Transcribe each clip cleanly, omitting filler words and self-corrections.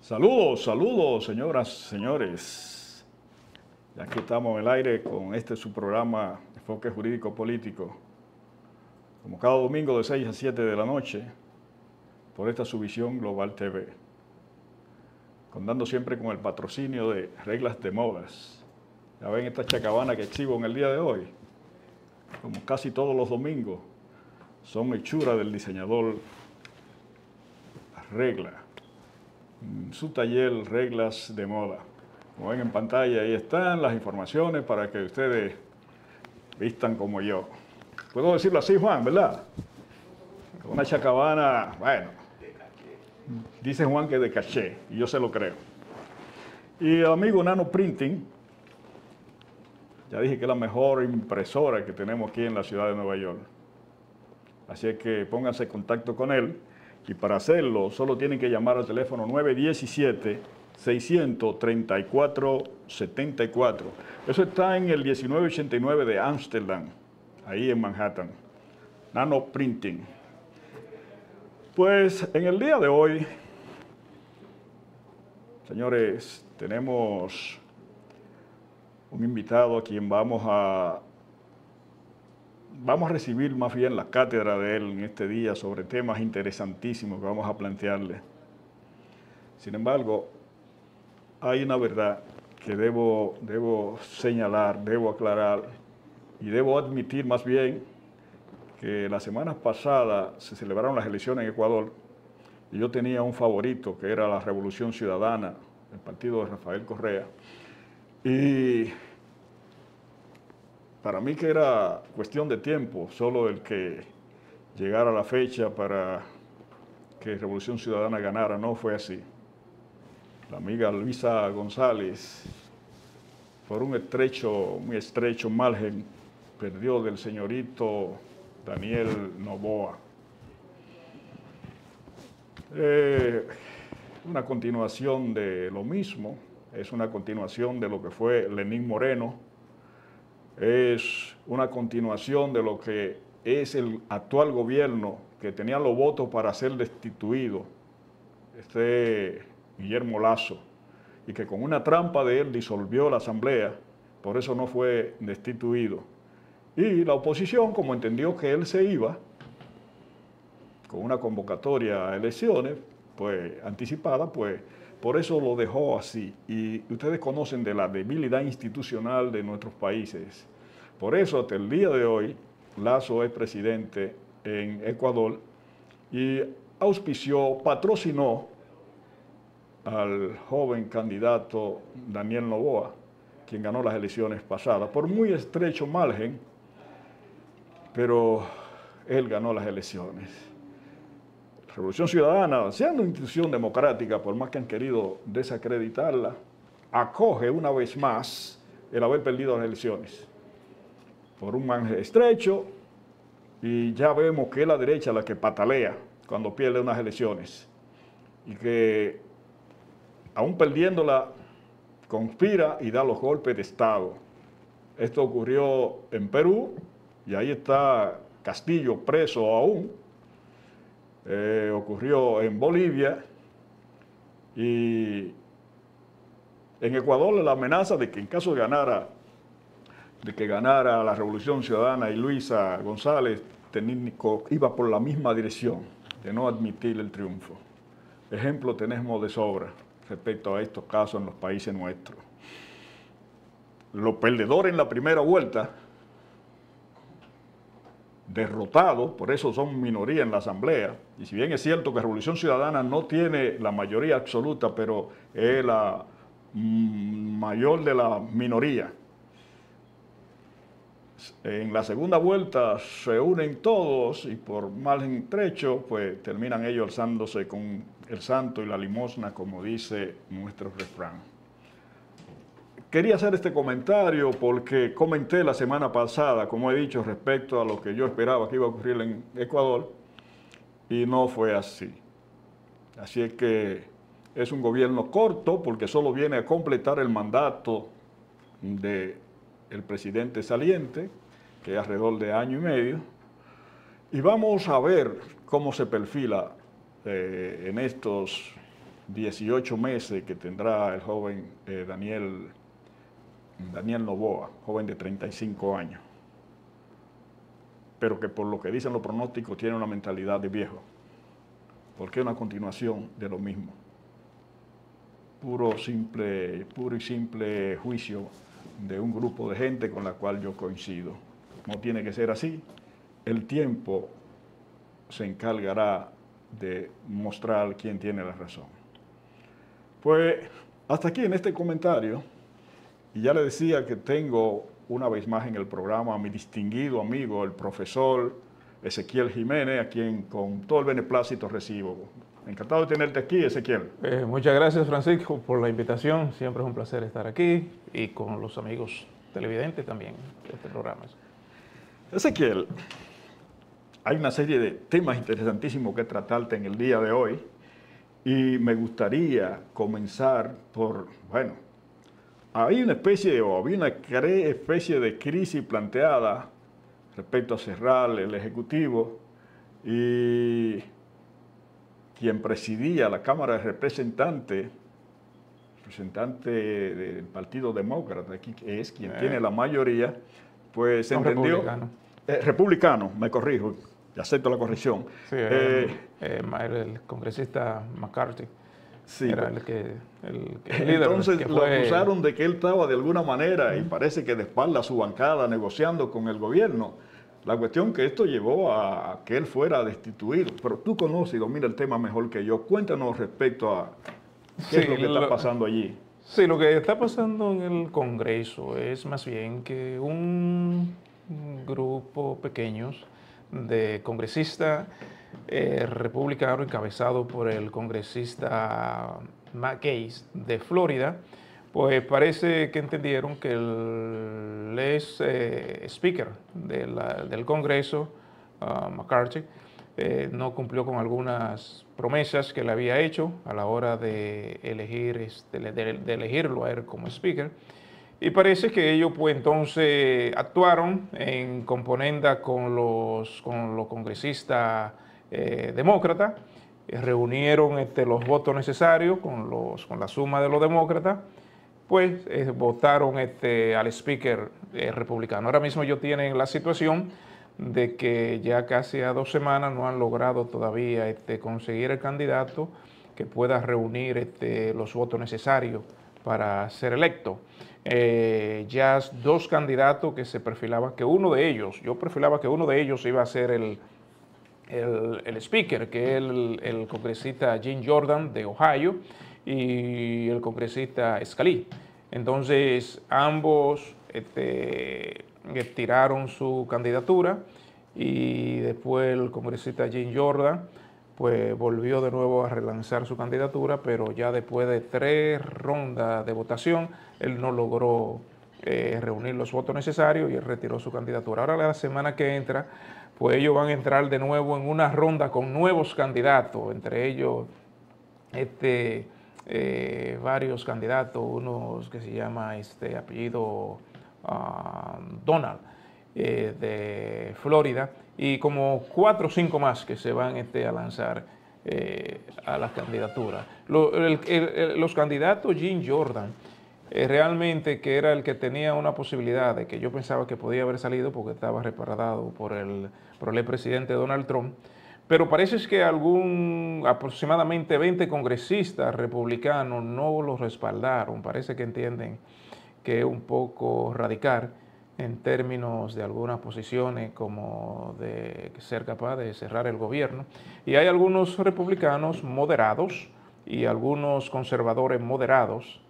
Saludos, saludos, señoras, señores. Ya que estamos en el aire con su programa Enfoque Jurídico Político, como cada domingo de 6 a 7 de la noche, por esta Subvisión Global TV, contando siempre con el patrocinio de Reglas de Modas. Ya ven esta chacabana que exhibo en el día de hoy, como casi todos los domingos, son hechura del diseñador Regla. Su taller Reglas de Moda. Como ven en pantalla, ahí están las informaciones para que ustedes vistan como yo. Puedo decirlo así, Juan, ¿verdad? Una chacabana, bueno, dice Juan que de caché, y yo se lo creo. Y el amigo Nano Printing, ya dije que es la mejor impresora que tenemos aquí en la ciudad de Nueva York. Así es que pónganse en contacto con él. Y para hacerlo, solo tienen que llamar al teléfono 917-634-74. Eso está en el 1989 de Ámsterdam, ahí en Manhattan. Nano Printing. Pues en el día de hoy, señores, tenemos un invitado a quien vamos a recibir más bien la cátedra de él en este día sobre temas interesantísimos que vamos a plantearle. Sin embargo, hay una verdad que debo señalar, debo aclarar y debo admitir más bien que la semana pasada se celebraron las elecciones en Ecuador y yo tenía un favorito que era la Revolución Ciudadana, el partido de Rafael Correa, y para mí que era cuestión de tiempo, solo el que llegara la fecha para que Revolución Ciudadana ganara. No fue así. La amiga Luisa González, por un muy estrecho margen, perdió del señorito Daniel Noboa. Una continuación de lo mismo, es una continuación de lo que fue Lenín Moreno, es una continuación de lo que es el actual gobierno que tenía los votos para ser destituido, Guillermo Lasso, y que con una trampa de él disolvió la asamblea, por eso no fue destituido. Y la oposición, como entendió que él se iba, con una convocatoria a elecciones, pues anticipada, pues por eso lo dejó así. Y ustedes conocen de la debilidad institucional de nuestros países. Por eso, hasta el día de hoy, Lasso es presidente en Ecuador y patrocinó al joven candidato Daniel Noboa, quien ganó las elecciones pasadas, por muy estrecho margen, pero él ganó las elecciones. Revolución Ciudadana, siendo una institución democrática, por más que han querido desacreditarla, acoge una vez más el haber perdido las elecciones por un margen estrecho, y ya vemos que es la derecha la que patalea cuando pierde unas elecciones y que, aún perdiéndola, conspira y da los golpes de Estado. Esto ocurrió en Perú y ahí está Castillo preso aún. Ocurrió en Bolivia y en Ecuador la amenaza de que en caso de que ganara la Revolución Ciudadana y Luisa González iba por la misma dirección de no admitir el triunfo. Ejemplo tenemos de sobra respecto a estos casos en los países nuestros. Los perdedores en la primera vuelta, derrotados, por eso son minoría en la Asamblea, y si bien es cierto que Revolución Ciudadana no tiene la mayoría absoluta, pero es la mayor de la minoría. En la segunda vuelta se unen todos y por margen estrecho, pues terminan ellos alzándose con el santo y la limosna, como dice nuestro refrán. Quería hacer este comentario porque comenté la semana pasada, como he dicho, respecto a lo que yo esperaba que iba a ocurrir en Ecuador, y no fue así. Así es que es un gobierno corto porque solo viene a completar el mandato del presidente saliente, que es alrededor de año y medio, y vamos a ver cómo se perfila en estos 18 meses que tendrá el joven Daniel Noboa, joven de 35 años, pero que por lo que dicen los pronósticos tiene una mentalidad de viejo, porque es una continuación de lo mismo. Puro y simple juicio de un grupo de gente con la cual yo coincido. No tiene que ser así. El tiempo se encargará de mostrar quién tiene la razón. Pues hasta aquí en este comentario, y ya le decía que tengo una vez más en el programa a mi distinguido amigo, el profesor Ezequiel Jiménez, a quien con todo el beneplácito recibo. Encantado de tenerte aquí, Ezequiel. Muchas gracias, Francisco, por la invitación. Siempre es un placer estar aquí y con los amigos televidentes también de este programa. Ezequiel, hay una serie de temas interesantísimos que tratarte en el día de hoy y me gustaría comenzar por, bueno, había una especie de crisis planteada respecto a cerrar el Ejecutivo y quien presidía la Cámara de Representante del Partido Demócrata, que es quien tiene la mayoría, pues se entendió... Republicano, me corrijo, acepto la corrección. Sí, el congresista McCarthy. Sí, era el líder. Entonces lo acusaron de que él estaba de alguna manera, y parece que de espalda a su bancada, negociando con el gobierno. La cuestión que esto llevó a que él fuera destituido. Pero tú conoces y dominas el tema mejor que yo. Cuéntanos respecto a qué es lo que está pasando allí. Sí, lo que está pasando en el Congreso es más bien que un grupo pequeño de congresistas republicanos encabezado por el congresista Matt Gaetz de Florida, pues parece que entendieron que el ex speaker del Congreso, McCarthy, no cumplió con algunas promesas que le había hecho a la hora de elegirlo a él como speaker. Y parece que ellos pues entonces actuaron en componenda con los congresistas demócratas, reunieron los votos necesarios con la suma de los demócratas, pues votaron al speaker republicano. Ahora mismo ellos tienen la situación de que ya casi a 2 semanas no han logrado todavía conseguir el candidato que pueda reunir los votos necesarios para ser electo. Ya 2 candidatos que se perfilaban, que uno de ellos, yo perfilaba que uno de ellos iba a ser el speaker, que es el congresista Jim Jordan de Ohio y el congresista Scalise. Entonces ambos tiraron su candidatura y después el congresista Jim Jordan pues volvió de nuevo a relanzar su candidatura, pero ya después de 3 rondas de votación, él no logró reunir los votos necesarios y él retiró su candidatura. Ahora la semana que entra, pues ellos van a entrar de nuevo en una ronda con nuevos candidatos, entre ellos varios candidatos, uno que se llama apellido Donald, de Florida, y como 4 o 5 más que se van a lanzar a las candidaturas. Los candidatos Jim Jordan, realmente que era el que tenía una posibilidad de que yo pensaba que podía haber salido porque estaba respaldado por el presidente Donald Trump, pero parece que aproximadamente 20 congresistas republicanos no lo respaldaron. Parece que entienden que es un poco radical en términos de algunas posiciones como de ser capaz de cerrar el gobierno. Y hay algunos republicanos moderados y algunos conservadores moderados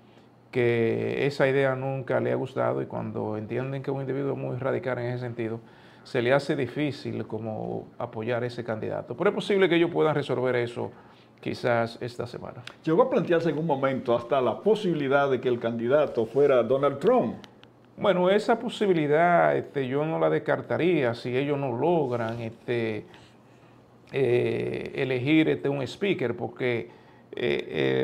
que esa idea nunca le ha gustado, y cuando entienden que un individuo es muy radical en ese sentido, se le hace difícil como apoyar a ese candidato. Pero es posible que ellos puedan resolver eso quizás esta semana. Llegó a plantearse en un momento hasta la posibilidad de que el candidato fuera Donald Trump. Bueno, esa posibilidad yo no la descartaría si ellos no logran elegir un speaker, porque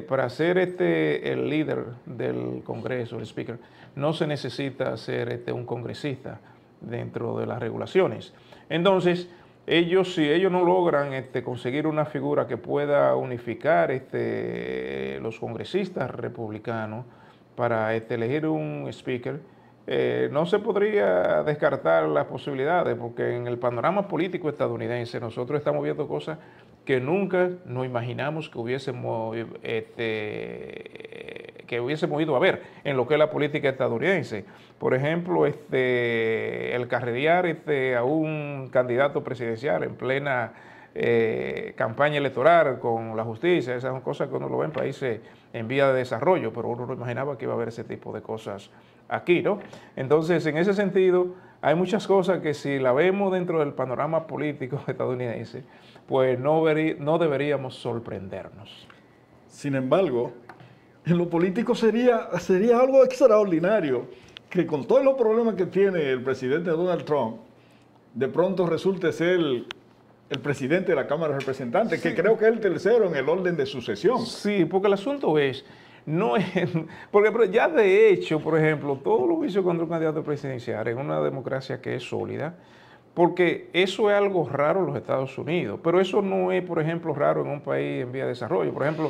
para ser el líder del Congreso, el speaker, no se necesita ser un congresista dentro de las regulaciones. Entonces, si ellos no logran conseguir una figura que pueda unificar los congresistas republicanos para elegir un speaker, no se podría descartar las posibilidades, porque en el panorama político estadounidense nosotros estamos viendo cosas que nunca nos imaginamos que hubiésemos ido a ver en lo que es la política estadounidense. Por ejemplo, el carrerear a un candidato presidencial en plena campaña electoral con la justicia, esas son cosas que uno lo ve en países en vía de desarrollo, pero uno no imaginaba que iba a haber ese tipo de cosas aquí, ¿no? Entonces, en ese sentido, hay muchas cosas que si la vemos dentro del panorama político estadounidense, pues no deberíamos sorprendernos. Sin embargo, en lo político sería algo extraordinario que con todos los problemas que tiene el presidente Donald Trump, de pronto resulte ser el presidente de la Cámara de Representantes, sí, que creo que es el tercero en el orden de sucesión. Sí, porque el asunto no es, porque ya de hecho, por ejemplo, todos los juicios contra un candidato presidencial en una democracia que es sólida, porque eso es algo raro en los Estados Unidos, pero eso no es, por ejemplo, raro en un país en vía de desarrollo. Por ejemplo,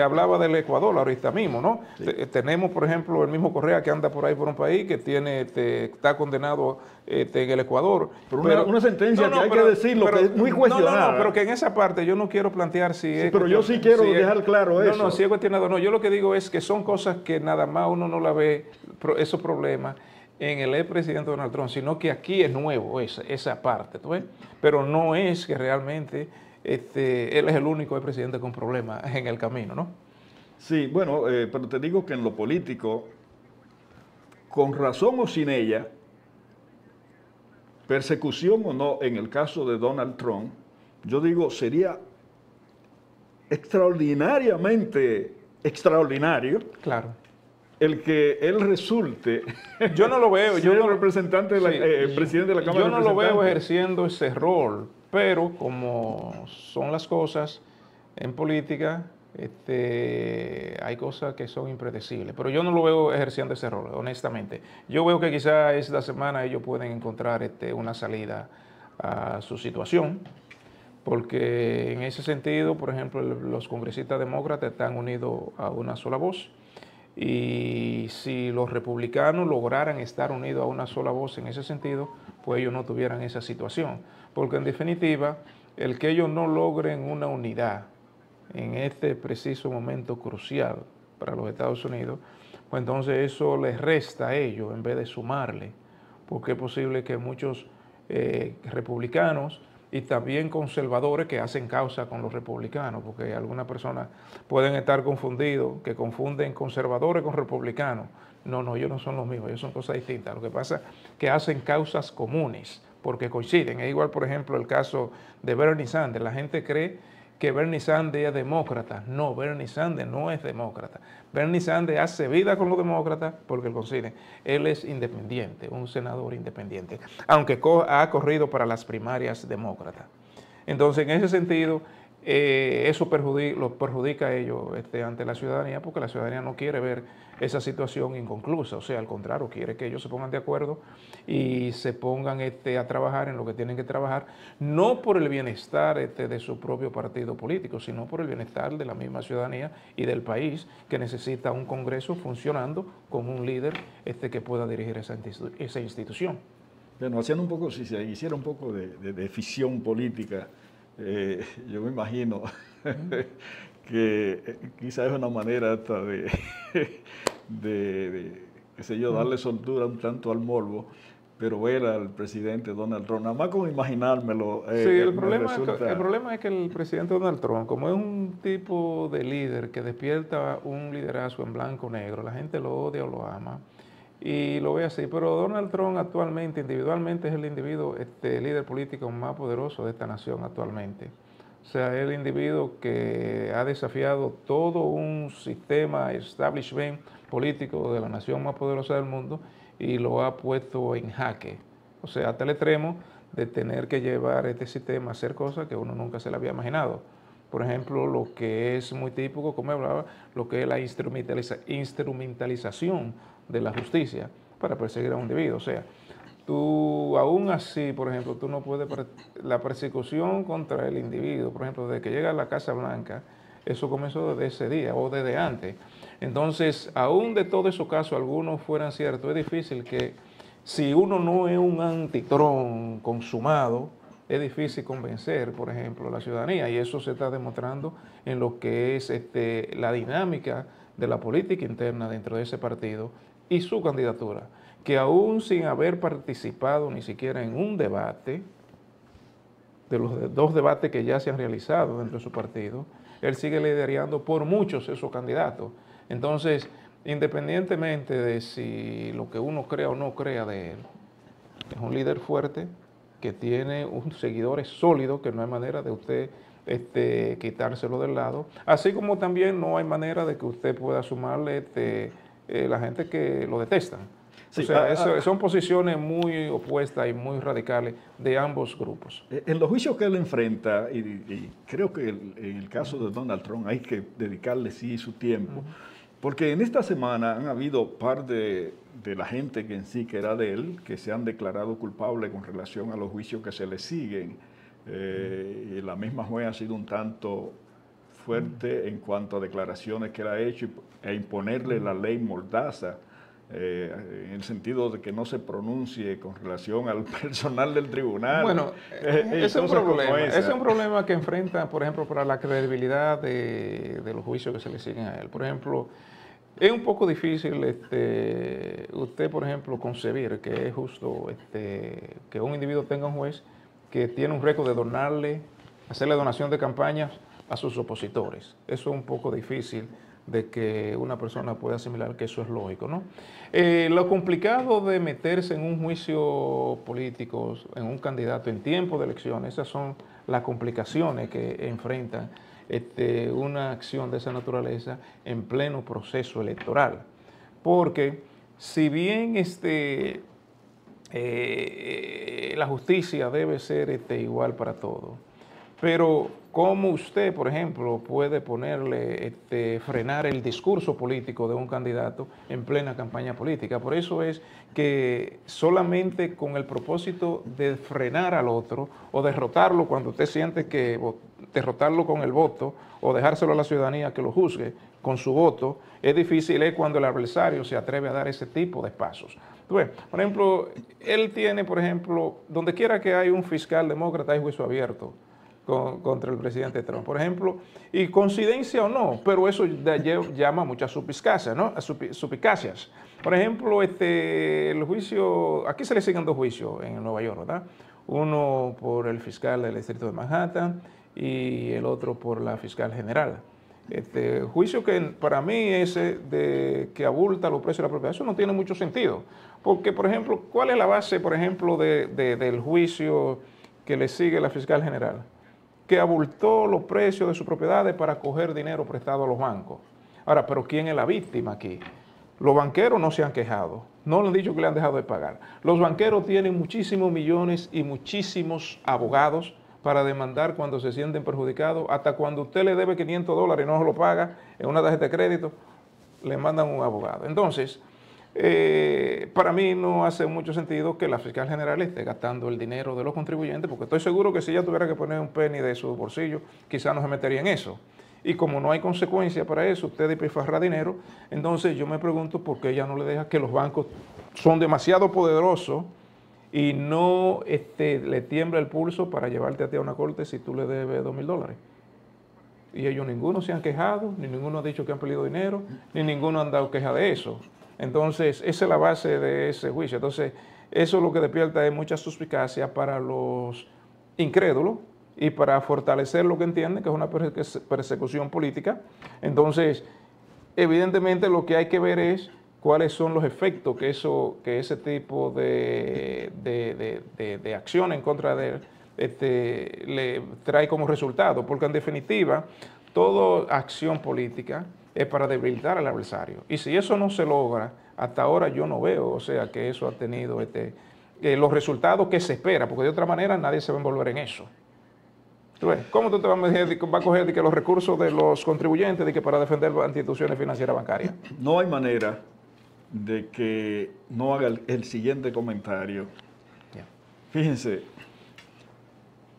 hablaba del Ecuador ahorita mismo, ¿no? Sí. Tenemos, por ejemplo, el mismo Correa que anda por ahí por un país que está condenado en el Ecuador. Pero una sentencia que hay que decirlo, que es muy cuestionada. No, pero que en esa parte yo no quiero plantear si es... Pero yo sí quiero dejar claro eso. No, si es cuestionado, no. Yo lo que digo es que son cosas que nada más uno no la ve, esos problemas, en el expresidente Donald Trump, sino que aquí es nuevo esa parte, ¿tú ves? Pero no es que realmente él es el único expresidente con problemas en el camino, ¿no? Sí, bueno, pero te digo que en lo político, con razón o sin ella, persecución o no, en el caso de Donald Trump, yo digo, sería extraordinariamente extraordinario. Claro. El que él resulte, yo no lo veo, yo el representante de el presidente de la Cámara de Representantes. Yo no lo veo ejerciendo ese rol, pero como son las cosas en política, hay cosas que son impredecibles, pero yo no lo veo ejerciendo ese rol, honestamente. Yo veo que quizás esta semana ellos pueden encontrar una salida a su situación, porque en ese sentido, por ejemplo, los congresistas demócratas están unidos a una sola voz. Y si los republicanos lograran estar unidos a una sola voz en ese sentido, pues ellos no tuvieran esa situación. Porque en definitiva, el que ellos no logren una unidad en este preciso momento crucial para los Estados Unidos, pues entonces eso les resta a ellos en vez de sumarle. Porque es posible que muchos republicanos y también conservadores que hacen causa con los republicanos, porque algunas personas pueden estar confundidos, que confunden conservadores con republicanos. No, ellos no son los mismos, ellos son cosas distintas. Lo que pasa es que hacen causas comunes, porque coinciden. Es igual, por ejemplo, el caso de Bernie Sanders. La gente cree que Bernie Sanders es demócrata. No, Bernie Sanders no es demócrata. Bernie Sanders hace vida con los demócratas porque coinciden. Él es independiente, un senador independiente, aunque ha corrido para las primarias demócratas. Entonces, en ese sentido, eso los perjudica a ellos ante la ciudadanía, porque la ciudadanía no quiere ver esa situación inconclusa, o sea, al contrario, quiere que ellos se pongan de acuerdo y se pongan a trabajar en lo que tienen que trabajar, no por el bienestar de su propio partido político, sino por el bienestar de la misma ciudadanía y del país, que necesita un Congreso funcionando con un líder que pueda dirigir esa institución. Bueno, haciendo un poco, si se hiciera un poco de ficción política, yo me imagino que quizás es una manera hasta qué sé yo, darle soltura un tanto al morbo, pero ver al presidente Donald Trump, nada más con imaginármelo. Sí, el problema es que el presidente Donald Trump, como es un tipo de líder que despierta un liderazgo en blanco-negro, la gente lo odia o lo ama, y lo ve así, pero Donald Trump actualmente, individualmente, es el individuo, líder político más poderoso de esta nación actualmente. O sea, es el individuo que ha desafiado todo un sistema, establishment político de la nación más poderosa del mundo y lo ha puesto en jaque. O sea, hasta el extremo de tener que llevar este sistema a hacer cosas que uno nunca se le había imaginado. Por ejemplo, lo que es muy típico, como hablaba, lo que es la instrumentalización de la justicia para perseguir a un individuo. O sea, tú aún así, por ejemplo, tú no puedes, la persecución contra el individuo, por ejemplo, desde que llega a la Casa Blanca, eso comenzó desde ese día o desde antes. Entonces, aún de todos esos casos, algunos fueran ciertos, es difícil que, si uno no es un antitrón consumado, es difícil convencer, por ejemplo, a la ciudadanía, y eso se está demostrando en lo que es la dinámica de la política interna dentro de ese partido y su candidatura, que aún sin haber participado ni siquiera en un debate, de los dos debates que ya se han realizado dentro de su partido, él sigue liderando por muchos esos candidatos. Entonces, independientemente de si lo que uno crea o no crea de él, es un líder fuerte que tiene un seguidores sólidos, que no hay manera de usted quitárselo del lado, así como también no hay manera de que usted pueda sumarle la gente que lo detestan. Sí, o sea, son posiciones muy opuestas y muy radicales de ambos grupos. En los juicios que él enfrenta, y creo que en el caso de Donald Trump hay que dedicarle sí su tiempo, porque en esta semana han habido par de la gente que en sí que era de él, que se han declarado culpables con relación a los juicios que se le siguen. Y la misma juez ha sido un tanto fuerte en cuanto a declaraciones que él ha hecho e imponerle la ley Mordaza, en el sentido de que no se pronuncie con relación al personal del tribunal. Bueno, es un problema. Es un problema que enfrenta, por ejemplo, para la credibilidad de los juicios que se le siguen a él. Por ejemplo, es un poco difícil usted, por ejemplo, concebir que es justo que un individuo tenga un juez que tiene un récord de hacerle donación de campañas a sus opositores. Eso es un poco difícil de que una persona pueda asimilar que eso es lógico, ¿no? Lo complicado de meterse en un juicio político, en un candidato en tiempo de elecciones, esas son las complicaciones que enfrenta una acción de esa naturaleza en pleno proceso electoral. Porque si bien la justicia debe ser igual para todos, pero ¿cómo usted, por ejemplo, puede frenar el discurso político de un candidato en plena campaña política? Por eso es que solamente con el propósito de frenar al otro o derrotarlo cuando usted siente que derrotarlo con el voto o dejárselo a la ciudadanía que lo juzgue con su voto, es difícil cuando el adversario se atreve a dar ese tipo de pasos. Por ejemplo, él tiene, por ejemplo, donde quiera que hay un fiscal demócrata hay juicio abierto contra el presidente Trump, por ejemplo, y coincidencia o no, pero eso llama muchas suspicacias, ¿no? Suspicacias. Por ejemplo, el juicio, aquí se le siguen dos juicios en Nueva York, ¿verdad? Uno por el fiscal del distrito de Manhattan y el otro por la fiscal general. Juicio que para mí ese de que abulta los precios de la propiedad, eso no tiene mucho sentido, porque, por ejemplo, ¿cuál es la base, por ejemplo, del juicio que le sigue la fiscal general? Que abultó los precios de sus propiedades para coger dinero prestado a los bancos. Ahora, ¿pero quién es la víctima aquí? Los banqueros no se han quejado, no le han dicho que le han dejado de pagar. Los banqueros tienen muchísimos millones y muchísimos abogados para demandar cuando se sienten perjudicados. Hasta cuando usted le debe $500 y no se lo paga en una tarjeta de crédito, le mandan un abogado. Entonces, para mí no hace mucho sentido que la fiscal general esté gastando el dinero de los contribuyentes, porque estoy seguro que si ella tuviera que poner un penny de su bolsillo, quizás no se metería en eso. Y como no hay consecuencia para eso, usted despilfarra dinero, entonces yo me pregunto por qué ella no le deja, que los bancos son demasiado poderosos y no le tiembla el pulso para llevarte a ti a una corte si tú le debes $2,000. Y ellos ninguno se han quejado, ni ninguno ha dicho que han perdido dinero, ni ninguno han dado queja de eso. Entonces, esa es la base de ese juicio. Entonces, eso es lo que despierta es mucha suspicacia para los incrédulos y para fortalecer lo que entienden que es una persecución política. Entonces, evidentemente lo que hay que ver es cuáles son los efectos que ese tipo de acción en contra de él le trae como resultado, porque en definitiva, toda acción política es para debilitar al adversario. Y si eso no se logra, hasta ahora yo no veo, o sea, que eso ha tenido los resultados que se espera, porque de otra manera nadie se va a envolver en eso. ¿Cómo tú te vas a coger los recursos de los contribuyentes para defender las instituciones financieras bancarias? No hay manera de que no haga el siguiente comentario. Fíjense,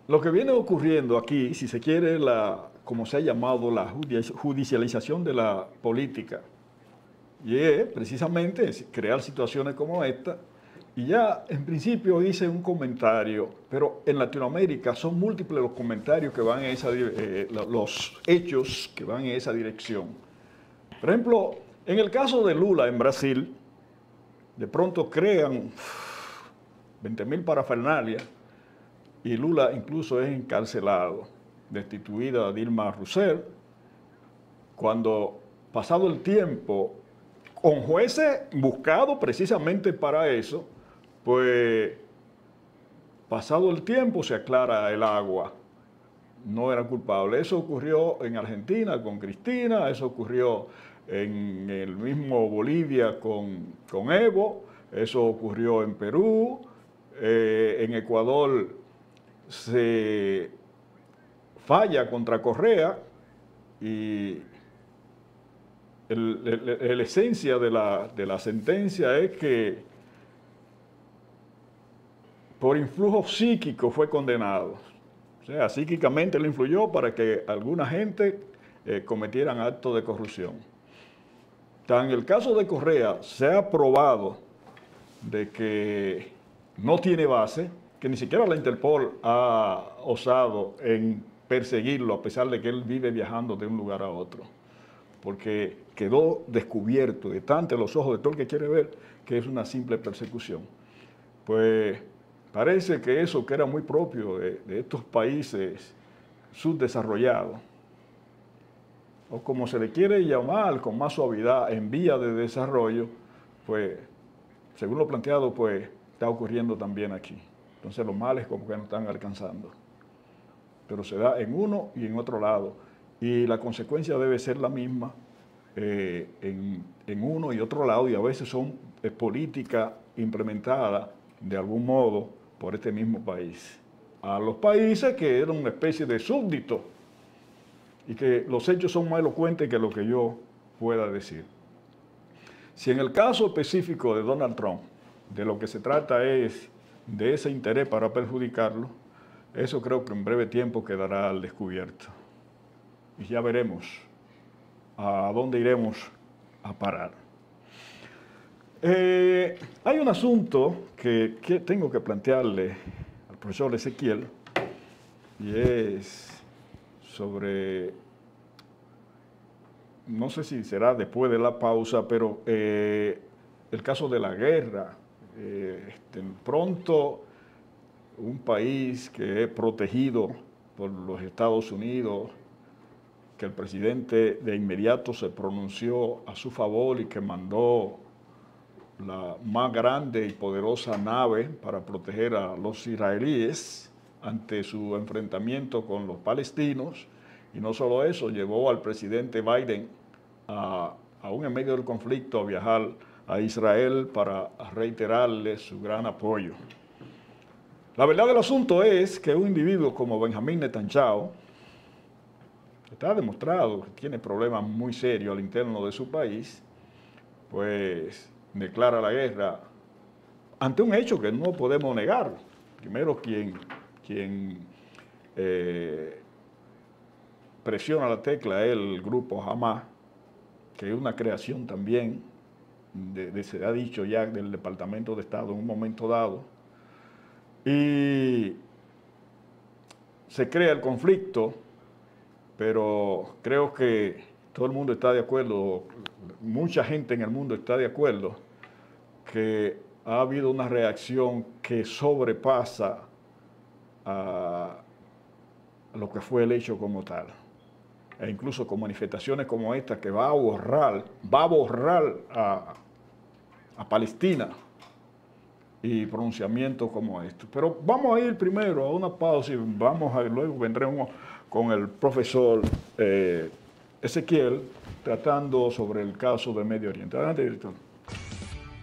lo que viene ocurriendo aquí, si se quiere, la como se ha llamado, la judicialización de la política. Y es precisamente crear situaciones como esta. Y ya en principio hice un comentario, pero en Latinoamérica son múltiples los comentarios que van en esa los hechos que van en esa dirección. Por ejemplo, en el caso de Lula en Brasil, de pronto crean 20.000 parafernalias y Lula incluso es encarcelado, destituida Dilma Rousseff, cuando pasado el tiempo, con jueces buscados precisamente para eso, pues pasado el tiempo se aclara el agua. No era culpable. Eso ocurrió en Argentina con Cristina, eso ocurrió en el mismo Bolivia con Evo, eso ocurrió en Perú, en Ecuador se falla contra Correa y la esencia de la sentencia es que por influjo psíquico fue condenado. O sea, psíquicamente le influyó para que alguna gente cometieran actos de corrupción. En el caso de Correa se ha probado de que no tiene base, que ni siquiera la Interpol ha osado en perseguirlo a pesar de que él vive viajando de un lugar a otro, porque quedó descubierto de ante los ojos de todo el que quiere ver que es una simple persecución. Pues parece que eso que era muy propio de estos países subdesarrollados, o como se le quiere llamar con más suavidad, en vía de desarrollo, pues según lo planteado, pues está ocurriendo también aquí. Entonces los males como que no están alcanzando, pero se da en uno y en otro lado. Y la consecuencia debe ser la misma en uno y otro lado, y a veces son políticas implementadas de algún modo por este mismo país. A los países que eran una especie de súbditos y que los hechos son más elocuentes que lo que yo pueda decir. Si en el caso específico de Donald Trump, de lo que se trata es de ese interés para perjudicarlo, eso creo que en breve tiempo quedará al descubierto. Y ya veremos a dónde iremos a parar. Hay un asunto que tengo que plantearle al profesor Ezequiel, y es sobre, no sé si será después de la pausa, pero el caso de la guerra. Pronto un país que es protegido por los Estados Unidos, que el presidente de inmediato se pronunció a su favor y que mandó la más grande y poderosa nave para proteger a los israelíes ante su enfrentamiento con los palestinos. Y no solo eso, llevó al presidente Biden aún en medio del conflicto a viajar a Israel para reiterarle su gran apoyo. La verdad del asunto es que un individuo como Benjamín Netanyahu, está demostrado que tiene problemas muy serios al interno de su país, pues declara la guerra ante un hecho que no podemos negar. Primero, quien presiona la tecla es el grupo Hamas, que es una creación también, se ha dicho ya, del Departamento de Estado en un momento dado, y se crea el conflicto, pero creo que todo el mundo está de acuerdo, mucha gente en el mundo está de acuerdo, que ha habido una reacción que sobrepasa a lo que fue el hecho como tal. E incluso con manifestaciones como esta que va a borrar a Palestina, y pronunciamientos como estos. Pero vamos a ir primero a una pausa y luego vendremos con el profesor Ezequiel tratando sobre el caso de Medio Oriente. Adelante, director.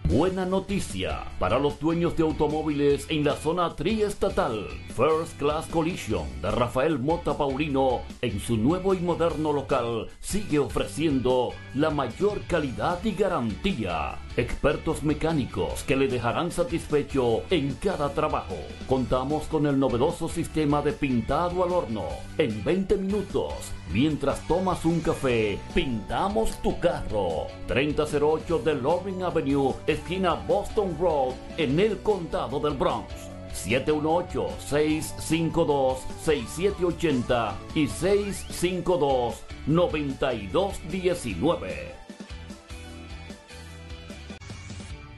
Buena noticia para los dueños de automóviles en la zona triestatal. First Class Collision de Rafael Mota Paulino, en su nuevo y moderno local, sigue ofreciendo la mayor calidad y garantía. Expertos mecánicos que le dejarán satisfecho en cada trabajo. Contamos con el novedoso sistema de pintado al horno. En 20 minutos mientras tomas un café. Pintamos tu carro. 3008 de Loring Avenue, esquina Boston Road, en el condado del Bronx. 718-652-6780 y 652-9219.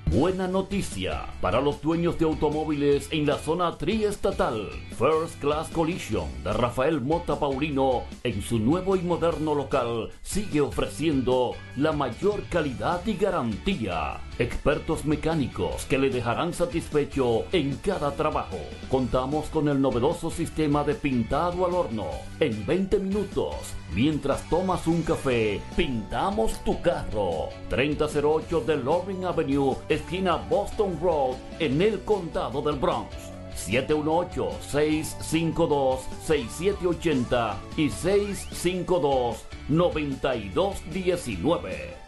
Buena noticia para los dueños de automóviles en la zona triestatal. First Class Collision de Rafael Mota Paulino, en su nuevo y moderno local, sigue ofreciendo la mayor calidad y garantía. Expertos mecánicos que le dejarán satisfecho en cada trabajo. Contamos con el novedoso sistema de pintado al horno. En 20 minutos, mientras tomas un café, pintamos tu carro. 3008 de Loring Avenue, esquina Boston Road, en el condado del Bronx. 718-652-6780 y 652-9219.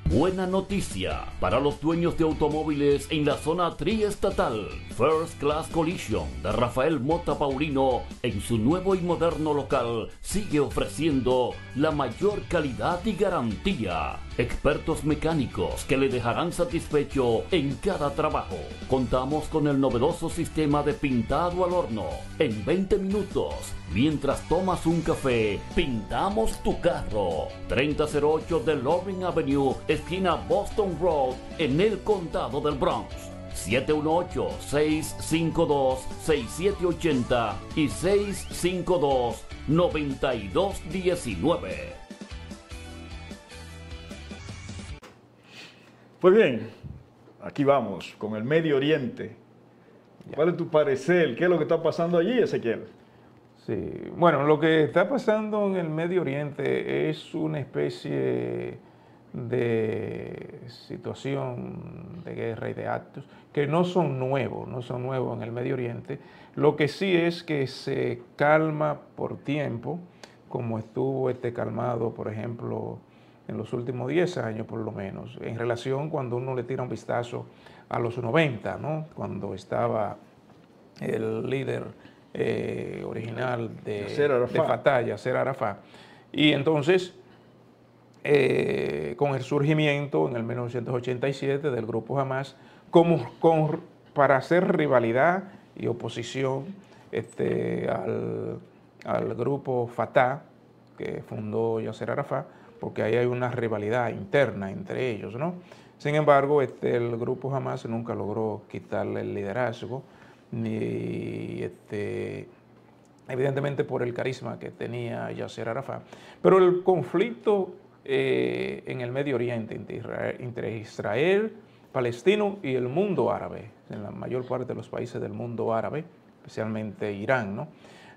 Buena noticia para los dueños de automóviles en la zona triestatal. First Class Collision de Rafael Mota Paulino, en su nuevo y moderno local, sigue ofreciendo la mayor calidad y garantía. Expertos mecánicos que le dejarán satisfecho en cada trabajo. Contamos con el novedoso sistema de pintado al horno. En 20 minutos, mientras tomas un café, pintamos tu carro. 3008 de Loring Avenue, esquina Boston Road, en el condado del Bronx. 718-652-6780 y 652-9219. Pues bien, aquí vamos con el Medio Oriente. ¿Cuál es tu parecer? ¿Qué es lo que está pasando allí, Ezequiel? Sí, bueno, lo que está pasando en el Medio Oriente es una especie de situación de guerra y de actos que no son nuevos en el Medio Oriente. Lo que sí es que se calma por tiempo, como estuvo calmado, por ejemplo, en los últimos 10 años por lo menos, en relación cuando uno le tira un vistazo a los 90, ¿no? Cuando estaba el líder original de Fatah, Yasser Arafat. Y entonces, con el surgimiento en el 1987 del grupo Hamas, para hacer rivalidad y oposición al grupo Fatah que fundó Yasser Arafat, porque ahí hay una rivalidad interna entre ellos, ¿no? Sin embargo, el grupo Hamas nunca logró quitarle el liderazgo, ni evidentemente por el carisma que tenía Yasser Arafat. Pero el conflicto en el Medio Oriente entre Israel, Palestino y el mundo árabe, en la mayor parte de los países del mundo árabe, especialmente Irán, ¿no?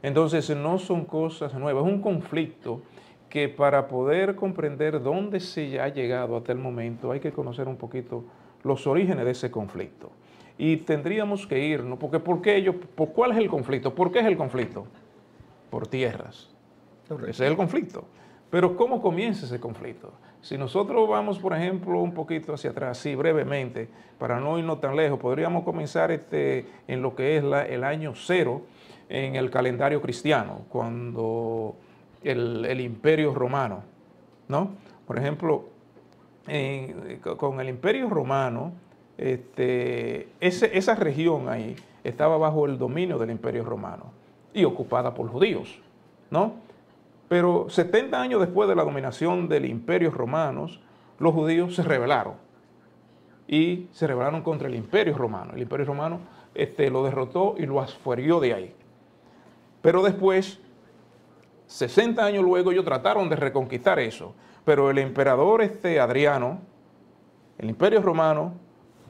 Entonces no son cosas nuevas, es un conflicto que para poder comprender dónde se ha llegado hasta el momento hay que conocer un poquito los orígenes de ese conflicto. Y tendríamos que irnos, porque ¿cuál es el conflicto? ¿Por qué es el conflicto? Por tierras. Ese es el conflicto. Pero ¿cómo comienza ese conflicto? Si nosotros vamos, por ejemplo, un poquito hacia atrás, sí, brevemente, para no irnos tan lejos, podríamos comenzar en lo que es el año 0 en el calendario cristiano, cuando el Imperio Romano, ¿no? Por ejemplo, con el Imperio Romano, esa región ahí estaba bajo el dominio del Imperio Romano y ocupada por judíos, ¿no? Pero 70 años después de la dominación del Imperio Romano, los judíos se rebelaron y se rebelaron contra el Imperio Romano. El Imperio Romano lo derrotó y lo asfuerió de ahí. Pero después, 60 años luego, ellos trataron de reconquistar eso. Pero el emperador Adriano, el Imperio Romano,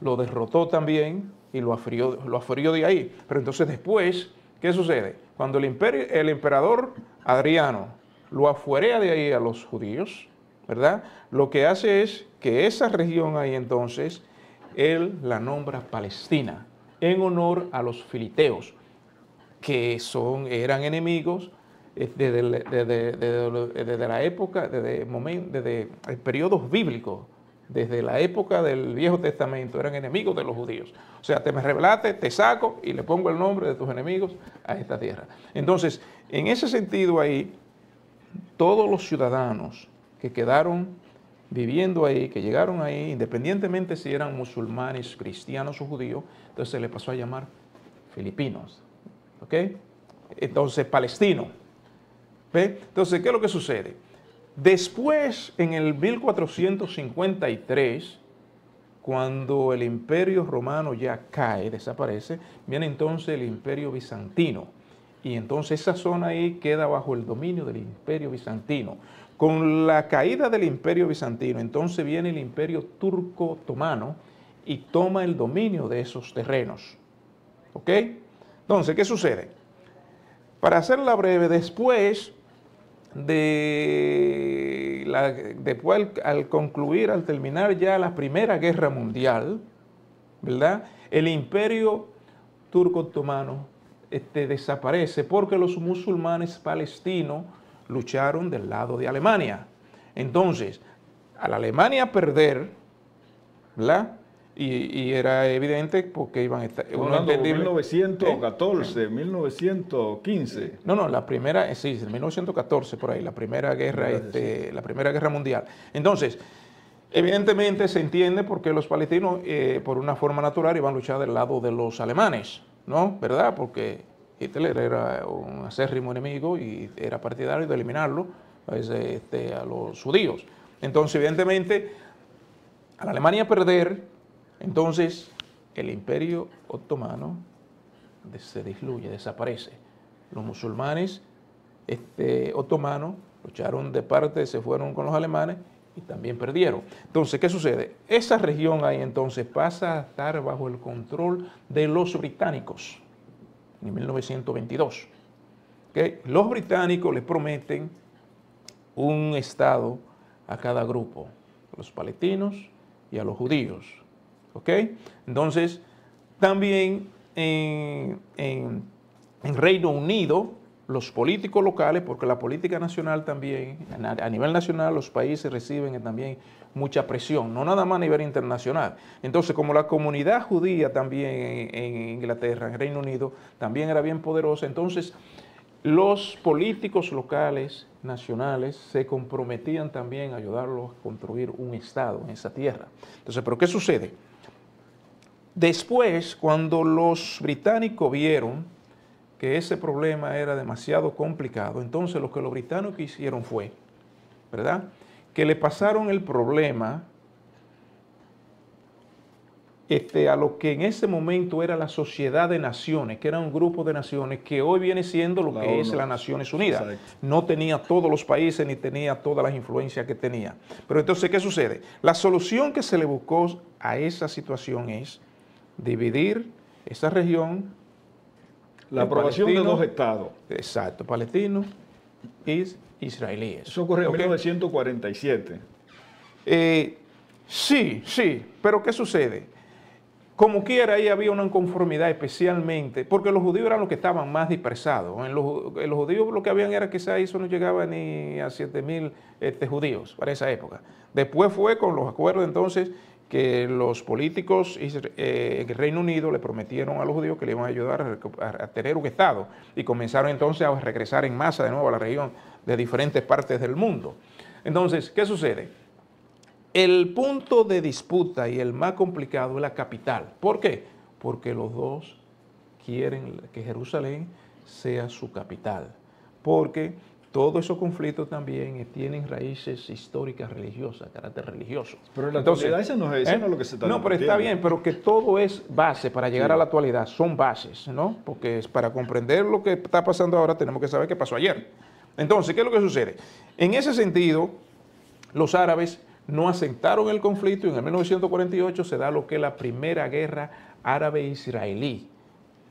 lo derrotó también y lo asfuerió de ahí. Pero entonces después, ¿qué sucede? Cuando el emperador Adriano lo afuerea de ahí a los judíos, ¿verdad? Lo que hace es que esa región ahí entonces, él la nombra Palestina, en honor a los filisteos, que eran enemigos desde la época, desde periodos bíblicos, desde la época del Viejo Testamento, eran enemigos de los judíos. O sea, te me rebelaste, te saco y le pongo el nombre de tus enemigos a esta tierra. Entonces, en ese sentido ahí, todos los ciudadanos que quedaron viviendo ahí, que llegaron ahí, independientemente si eran musulmanes, cristianos o judíos, entonces se les pasó a llamar filipinos. ¿Ok? Entonces, palestino. ¿Ve? Entonces, ¿qué es lo que sucede? Después, en el 1453, cuando el imperio romano ya cae, desaparece, viene entonces el imperio bizantino. Y entonces esa zona ahí queda bajo el dominio del imperio bizantino. Con la caída del imperio bizantino, entonces viene el imperio turco-otomano y toma el dominio de esos terrenos. ¿Ok? Entonces, ¿qué sucede? Para hacerla breve, después al concluir, al terminar ya la Primera Guerra Mundial, ¿verdad? El imperio turco-otomano desaparece porque los musulmanes palestinos lucharon del lado de Alemania. Entonces, a la Alemania perder, ¿verdad? Y era evidente porque iban a estar... Hablando de 1914, 1915. No, la primera, sí, en 1914 por ahí, la primera guerra, la Primera Guerra Mundial. Entonces, evidentemente se entiende por qué los palestinos, por una forma natural, iban a luchar del lado de los alemanes, ¿no? ¿Verdad? Porque Hitler era un acérrimo enemigo y era partidario de eliminarlo a los judíos. Entonces, evidentemente, a la Alemania perder, entonces el imperio otomano se disluye, desaparece. Los musulmanes otomanos lucharon de parte, se fueron con los alemanes y también perdieron. Entonces, ¿qué sucede? Esa región ahí entonces pasa a estar bajo el control de los británicos en 1922. ¿Okay? Los británicos les prometen un estado a cada grupo, a los palestinos y a los judíos. ¿Ok? Entonces, también en Reino Unido, los políticos locales, porque la política nacional también, a nivel nacional, los países reciben también mucha presión, no nada más a nivel internacional. Entonces, como la comunidad judía también en Inglaterra, en Reino Unido, también era bien poderosa, entonces los políticos locales, nacionales, se comprometían también a ayudarlos a construir un estado en esa tierra. Entonces, ¿pero qué sucede? Después, cuando los británicos vieron que ese problema era demasiado complicado, entonces lo que los británicos hicieron fue, ¿verdad?, que le pasaron el problema a lo que en ese momento era la Sociedad de Naciones, que era un grupo de naciones que hoy viene siendo lo que es las Naciones Unidas. Exacto. No tenía todos los países ni tenía todas las influencias que tenía. Pero entonces, ¿qué sucede? La solución que se le buscó a esa situación es dividir esa región. La aprobación de dos estados. Exacto, palestinos y israelíes. Eso ocurrió en 1947. Sí, pero ¿qué sucede? Como quiera, ahí había una inconformidad especialmente, porque los judíos eran los que estaban más dispersados. En los judíos lo que habían era quizás eso no llegaba ni a 7.000 judíos para esa época. Después fue con los acuerdos entonces que los políticos en el Reino Unido le prometieron a los judíos que le iban a ayudar a tener un Estado y comenzaron entonces a regresar en masa de nuevo a la región de diferentes partes del mundo. Entonces, ¿qué sucede? El punto de disputa y el más complicado es la capital. ¿Por qué? Porque los dos quieren que Jerusalén sea su capital. Porque todos esos conflictos también tienen raíces históricas religiosas, carácter religioso. Pero en la actualidad eso no es lo que se está No, pero está bien, pero que todo es base para llegar a la actualidad, son bases, ¿no? Porque para comprender lo que está pasando ahora tenemos que saber qué pasó ayer. Entonces, ¿qué es lo que sucede? En ese sentido, los árabes no aceptaron el conflicto y en el 1948 se da lo que es la primera guerra árabe-israelí.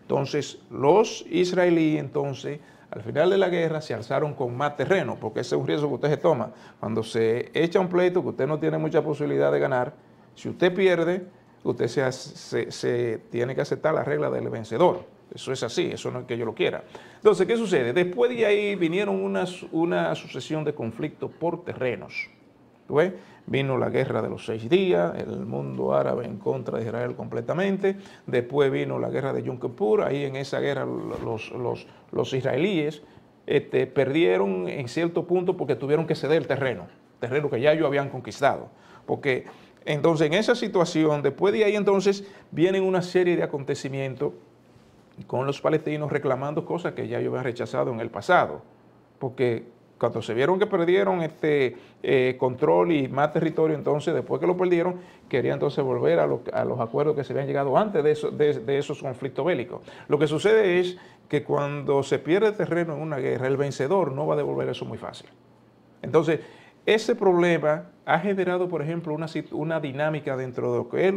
Entonces, los israelíes, entonces, al final de la guerra se alzaron con más terreno, porque ese es un riesgo que usted se toma. Cuando se echa un pleito que usted no tiene mucha posibilidad de ganar, si usted pierde, usted se tiene que aceptar la regla del vencedor. Eso es así, eso no es que yo lo quiera. Entonces, ¿qué sucede? Después de ahí vinieron una sucesión de conflictos por terrenos. ¿Ves? Vino la guerra de los 6 días, el mundo árabe en contra de Israel completamente. Después vino la guerra de Yom Kippur. Ahí en esa guerra los israelíes perdieron en cierto punto porque tuvieron que ceder el terreno que ya ellos habían conquistado. Porque entonces en esa situación, después de ahí entonces vienen una serie de acontecimientos con los palestinos reclamando cosas que ya ellos habían rechazado en el pasado. Porque cuando se vieron que perdieron control y más territorio, entonces después que lo perdieron, querían entonces volver a los acuerdos que se habían llegado antes de esos conflictos bélicos. Lo que sucede es que cuando se pierde terreno en una guerra, el vencedor no va a devolver eso muy fácil. Entonces, ese problema ha generado, por ejemplo, una dinámica dentro de lo que es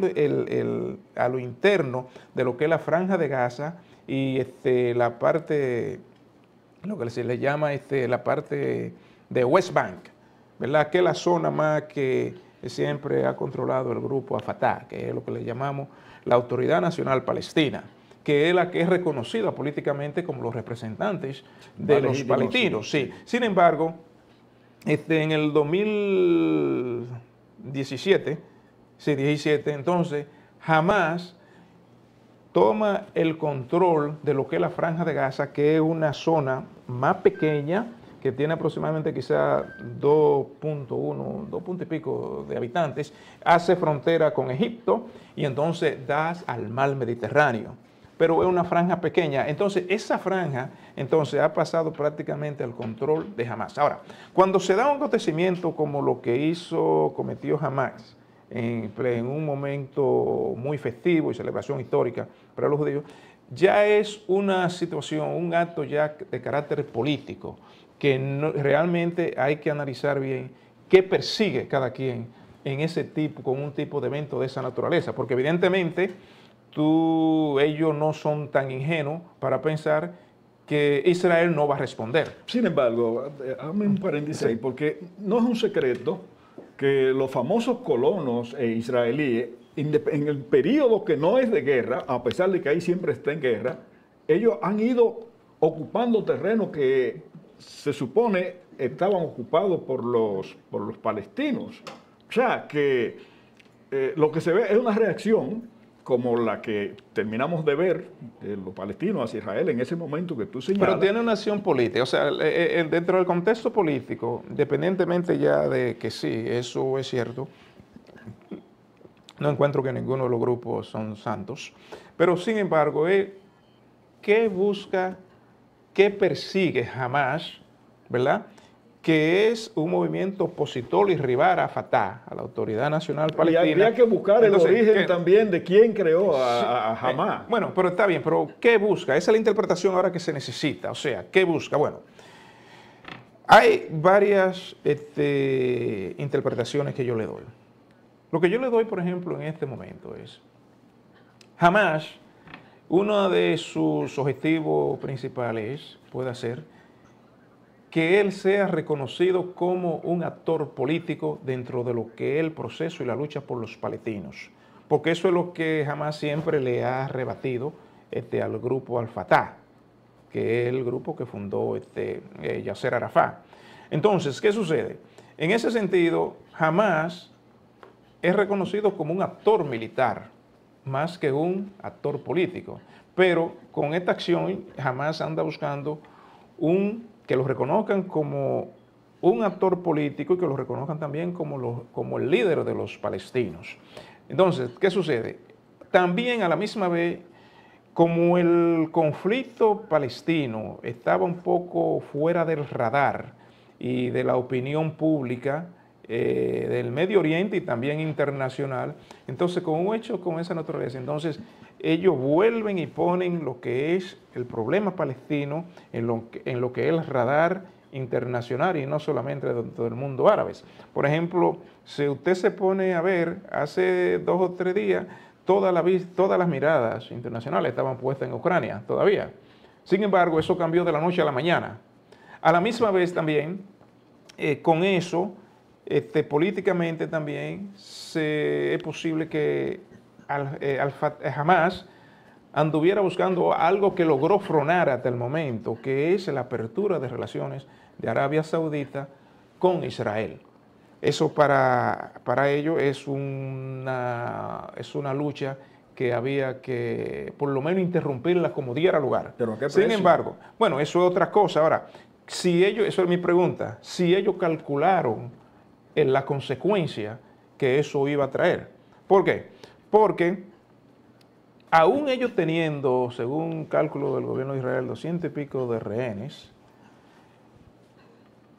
a lo interno de lo que es la Franja de Gaza y la parte, lo que se le llama la parte de West Bank, ¿verdad? Que es la zona más que siempre ha controlado el grupo Fatah, que es lo que le llamamos la Autoridad Nacional Palestina, que es la que es reconocida políticamente como los representantes de los palestinos. Sí. Sin embargo, en el 2017, entonces, Hamás toma el control de lo que es la Franja de Gaza, que es una zona más pequeña, que tiene aproximadamente quizá 2 y pico de habitantes, hace frontera con Egipto y entonces da al mar Mediterráneo. Pero es una franja pequeña. Entonces, esa franja ha pasado prácticamente al control de Hamás. Ahora, cuando se da un acontecimiento como lo que cometió Hamás en un momento muy festivo y celebración histórica para los judíos, ya es una situación, un acto ya de carácter político, que realmente hay que analizar bien qué persigue cada quien en ese tipo, con un tipo de evento de esa naturaleza, porque evidentemente ellos no son tan ingenuos para pensar que Israel no va a responder. Sin embargo, hazme un paréntesis ahí, porque no es un secreto que los famosos colonos israelíes, en el periodo que no es de guerra, a pesar de que ahí siempre está en guerra, ellos han ido ocupando terrenos que se supone estaban ocupados por los palestinos. O sea, que lo que se ve es una reacción como la que terminamos de ver de los palestinos hacia Israel en ese momento que tú señalas. Pero tiene una acción política, o sea, dentro del contexto político, independientemente ya de que sí, eso es cierto, no encuentro que ninguno de los grupos son santos, pero sin embargo, ¿qué busca, qué persigue Hamás, ¿verdad?, que es un movimiento opositor y rival a Fatah, a la Autoridad Nacional Palestina? Y habría que buscar el origen también de quién creó a Hamás. Bueno, pero está bien, pero ¿qué busca? Esa es la interpretación ahora que se necesita. O sea, ¿qué busca? Bueno, hay varias interpretaciones que yo le doy. Lo que yo le doy, por ejemplo, en este momento es, Hamás, uno de sus objetivos principales puede ser que él sea reconocido como un actor político dentro de lo que es el proceso y la lucha por los palestinos. Porque eso es lo que Hamás siempre le ha rebatido al grupo Al-Fatah, que es el grupo que fundó Yasser Arafat. Entonces, ¿qué sucede? En ese sentido, Hamás es reconocido como un actor militar, más que un actor político. Pero con esta acción, Hamás anda buscando que lo reconozcan como un actor político y que lo reconozcan también como el líder de los palestinos. Entonces, ¿qué sucede? También a la misma vez, como el conflicto palestino estaba un poco fuera del radar y de la opinión pública del Medio Oriente y también internacional, entonces con un hecho con esa naturaleza, entonces ellos vuelven y ponen lo que es el problema palestino en lo que es el radar internacional y no solamente dentro del mundo árabe. Por ejemplo, si usted se pone a ver, hace 2 o 3 días, todas las miradas internacionales estaban puestas en Ucrania todavía. Sin embargo, eso cambió de la noche a la mañana. A la misma vez también, con eso, políticamente también es posible que Hamás anduviera buscando algo que logró frenar hasta el momento, que es la apertura de relaciones de Arabia Saudita con Israel. Eso para ellos es una lucha que había que por lo menos interrumpirla como diera lugar. ¿Pero a qué Sin precio? embargo, bueno, eso es otra cosa. Ahora, si ellos, eso es mi pregunta, si ellos calcularon en la consecuencia que eso iba a traer. ¿Por qué? Porque aún ellos teniendo, según cálculo del gobierno de Israel, 200 y pico de rehenes,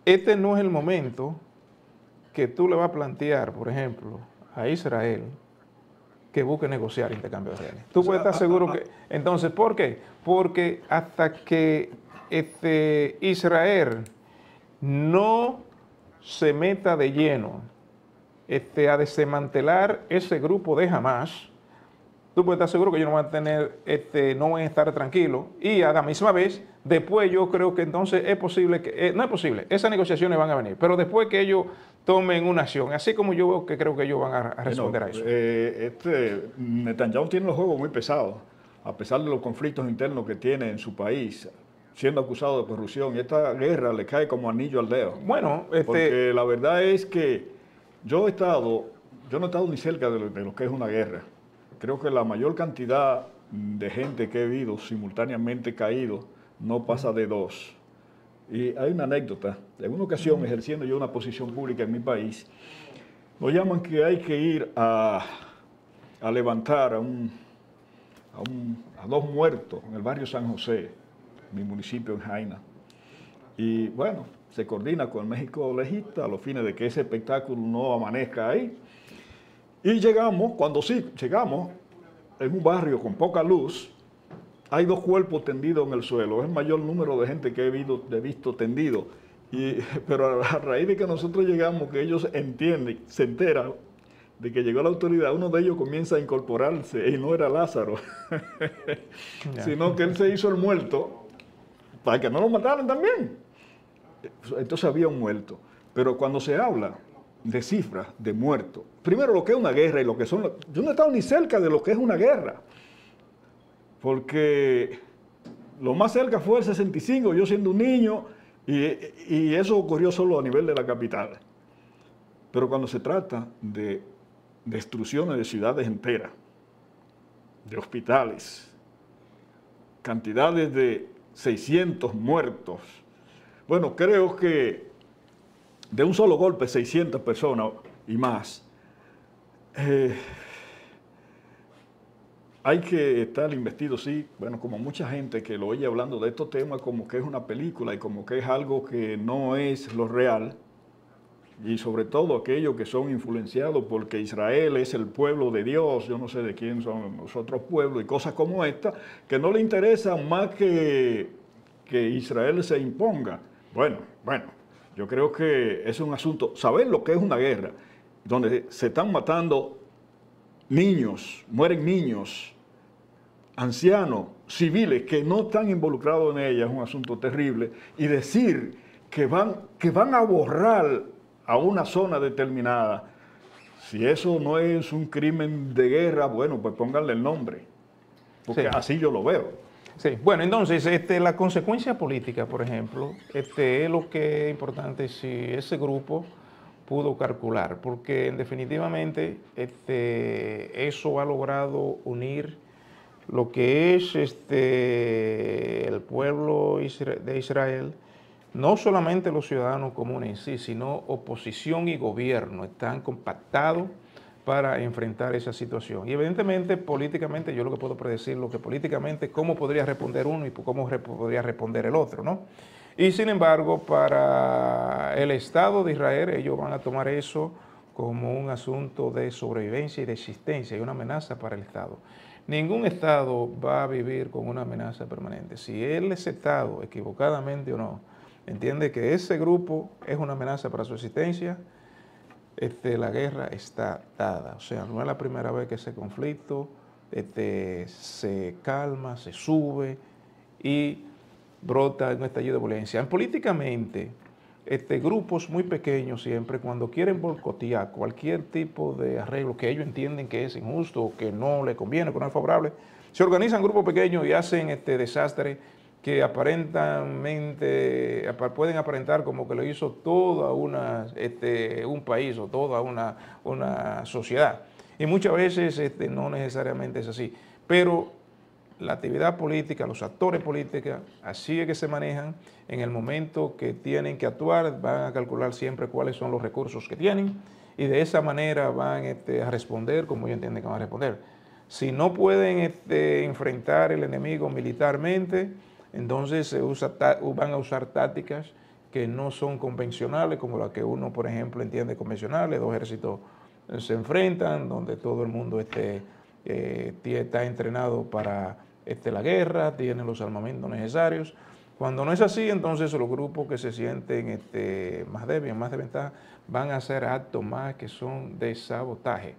este no es el momento que tú le vas a plantear, por ejemplo, a Israel que busque negociar intercambio de rehenes. Tú puedes estar seguro que... Entonces, ¿por qué? Porque hasta que Israel no se meta de lleno a desmantelar ese grupo de Hamas, tú puedes estar seguro que ellos no van a tener, no van a estar tranquilos, y a la misma vez, después yo creo que entonces es posible que, no es posible, esas negociaciones van a venir, pero después que ellos tomen una acción, así como yo veo que creo que ellos van a responder a eso. Netanyahu tiene los juegos muy pesados, a pesar de los conflictos internos que tiene en su país, siendo acusado de corrupción, y esta guerra le cae como anillo al dedo. Bueno, porque la verdad es que yo no he estado ni cerca de lo que es una guerra. Creo que la mayor cantidad de gente que he visto simultáneamente caído no pasa de 2. Y hay una anécdota. En una ocasión, ejerciendo yo una posición pública en mi país, nos llaman que hay que ir a levantar a 2 muertos en el barrio San José, mi municipio en Jaina. Y bueno, se coordina con el México Legista a los fines de que ese espectáculo no amanezca ahí. Y llegamos, llegamos en un barrio con poca luz, hay 2 cuerpos tendidos en el suelo, es el mayor número de gente que he visto tendido. Pero a raíz de que nosotros llegamos, que ellos entienden, se enteran de que llegó la autoridad, uno de ellos comienza a incorporarse, y no era Lázaro, sino que él se hizo el muerto para que no lo mataran también. Entonces había un muerto. Pero cuando se habla de cifras de muertos, primero lo que es una guerra y lo que son... Yo no he estado ni cerca de lo que es una guerra, porque lo más cerca fue el 65, yo siendo un niño, y eso ocurrió solo a nivel de la capital. Pero cuando se trata de destrucciones de ciudades enteras, de hospitales, cantidades de 600 muertos, bueno, creo que de un solo golpe 600 personas y más, hay que estar investido, sí, bueno, como mucha gente que lo oye hablando de estos temas como que es una película y como que es algo que no es lo real, y sobre todo aquellos que son influenciados porque Israel es el pueblo de Dios, yo no sé de quién son los otros pueblos y cosas como esta, que no le interesa más que Israel se imponga. Bueno, yo creo que es un asunto, saber lo que es una guerra, donde se están matando niños, mueren niños, ancianos, civiles que no están involucrados en ella, es un asunto terrible, y decir que van a borrar a una zona determinada, si eso no es un crimen de guerra, bueno, pues pónganle el nombre, porque sí, así yo lo veo. Sí, bueno, entonces la consecuencia política, por ejemplo, es lo que es importante si ese grupo pudo calcular, porque definitivamente eso ha logrado unir lo que es el pueblo de Israel, no solamente los ciudadanos comunes en sí, sino oposición y gobierno están compactados para enfrentar esa situación. Y evidentemente, políticamente, yo lo que puedo predecir, lo que políticamente, cómo podría responder uno y cómo podría responder el otro, ¿no? Y sin embargo, para el Estado de Israel, ellos van a tomar eso como un asunto de sobrevivencia y de existencia y una amenaza para el Estado. Ningún Estado va a vivir con una amenaza permanente. Si ese Estado, equivocadamente o no, entiende que ese grupo es una amenaza para su existencia, la guerra está dada. O sea, no es la primera vez que ese conflicto se calma, se sube y brota en un estallido de violencia. Políticamente, grupos muy pequeños siempre, cuando quieren boicotear cualquier tipo de arreglo que ellos entienden que es injusto, o que no le conviene, que no es favorable, se organizan grupos pequeños y hacen desastres que pueden aparentar como que lo hizo toda un país o toda una sociedad. Y muchas veces no necesariamente es así. Pero la actividad política, los actores políticos, así es que se manejan. En el momento que tienen que actuar, van a calcular siempre cuáles son los recursos que tienen y de esa manera van a responder como ellos entienden que van a responder. Si no pueden enfrentar el enemigo militarmente, entonces van a usar tácticas que no son convencionales, como la que uno, por ejemplo, entiende convencionales. Dos ejércitos se enfrentan, donde todo el mundo está entrenado para la guerra, tiene los armamentos necesarios. Cuando no es así, entonces los grupos que se sienten más débiles, más de ventaja, van a hacer actos más que son de sabotaje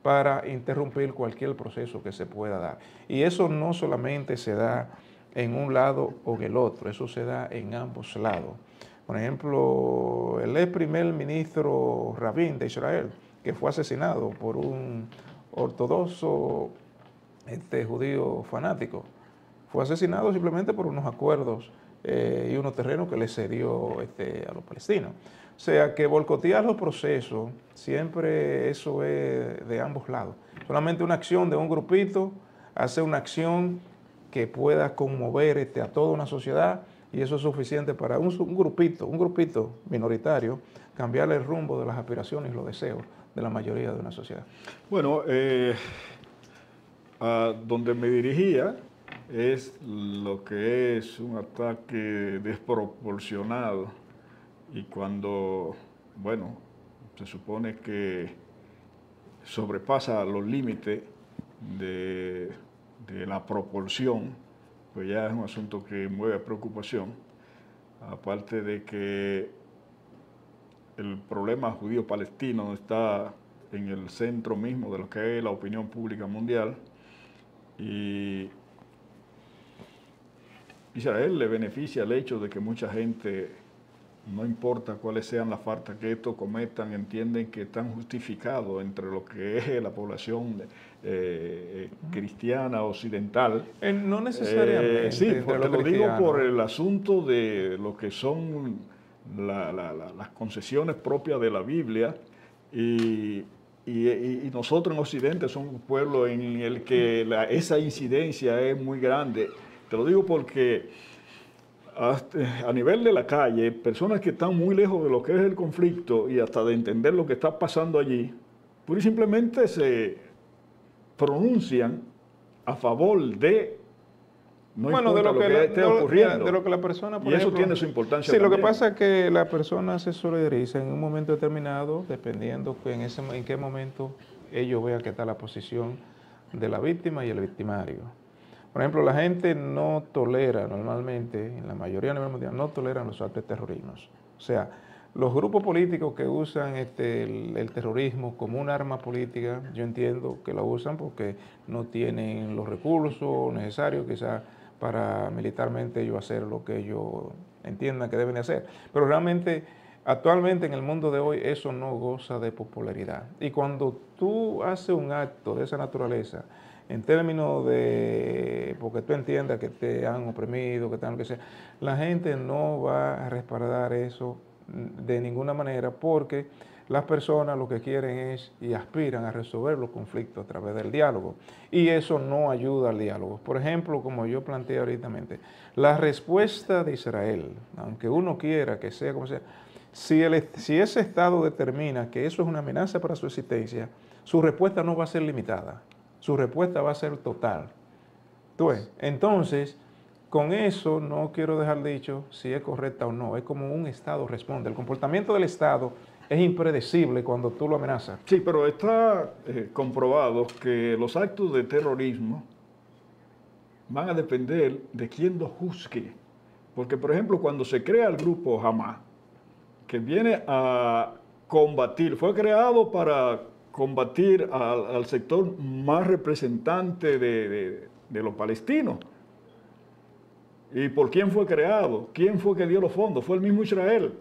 para interrumpir cualquier proceso que se pueda dar. Y eso no solamente se da en un lado o en el otro, eso se da en ambos lados. Por ejemplo, el ex primer ministro Rabin de Israel, que fue asesinado por un ortodoxo judío fanático, fue asesinado simplemente por unos acuerdos y unos terrenos que le cedió a los palestinos. O sea, que boicotear los procesos, siempre eso es de ambos lados. Solamente una acción de un grupito hace una acción que pueda conmover a toda una sociedad, y eso es suficiente para un grupito minoritario, cambiarle el rumbo de las aspiraciones y los deseos de la mayoría de una sociedad. Bueno, a donde me dirigía es lo que es un ataque desproporcionado, y cuando, bueno, se supone que sobrepasa los límites de la proporción, pues ya es un asunto que mueve preocupación, aparte de que el problema judío-palestino está en el centro mismo de lo que es la opinión pública mundial, y Israel le beneficia el hecho de que mucha gente, no importa cuáles sean las faltas que estos cometan, entienden que están justificados entre lo que es la población cristiana occidental. No necesariamente. Sí, porque lo digo por el asunto de lo que son las concesiones propias de la Biblia, y nosotros en Occidente somos un pueblo en el que esa incidencia es muy grande. Te lo digo porque a nivel de la calle, personas que están muy lejos de lo que es el conflicto y hasta de entender lo que está pasando allí, pura y simplemente se pronuncian a favor de, no importa lo que esté ocurriendo. De lo que la persona, por ejemplo, eso tiene su importancia. Sí, también. Lo que pasa es que la persona se solidariza en un momento determinado, dependiendo en qué momento ellos vean que está la posición de la víctima y el victimario. Por ejemplo, la gente no tolera normalmente, en la mayoría a nivel mundial, no toleran los actos de terrorismo. O sea, los grupos políticos que usan el terrorismo como un arma política, yo entiendo que lo usan porque no tienen los recursos necesarios quizás para militarmente ellos hacer lo que ellos entiendan que deben de hacer. Pero realmente, actualmente en el mundo de hoy, eso no goza de popularidad. Y cuando tú haces un acto de esa naturaleza, en términos de, porque tú entiendas que te han oprimido, que lo que sea, la gente no va a respaldar eso de ninguna manera, porque las personas lo que quieren es y aspiran a resolver los conflictos a través del diálogo, y eso no ayuda al diálogo. Por ejemplo, como yo planteé ahorita, la respuesta de Israel, aunque uno quiera que sea como sea, si ese Estado determina que eso es una amenaza para su existencia, su respuesta no va a ser limitada. Su respuesta va a ser total. ¿Tú ves? Entonces, con eso no quiero dejar dicho si es correcta o no. Es como un Estado responde. El comportamiento del Estado es impredecible cuando tú lo amenazas. Sí, pero está comprobado que los actos de terrorismo van a depender de quién los juzgue. Porque, por ejemplo, cuando se crea el grupo Hamas, que viene a combatir, fue creado para combatir al sector más representante de los palestinos. ¿Y por quién fue creado? ¿Quién fue que dio los fondos? Fue el mismo Israel.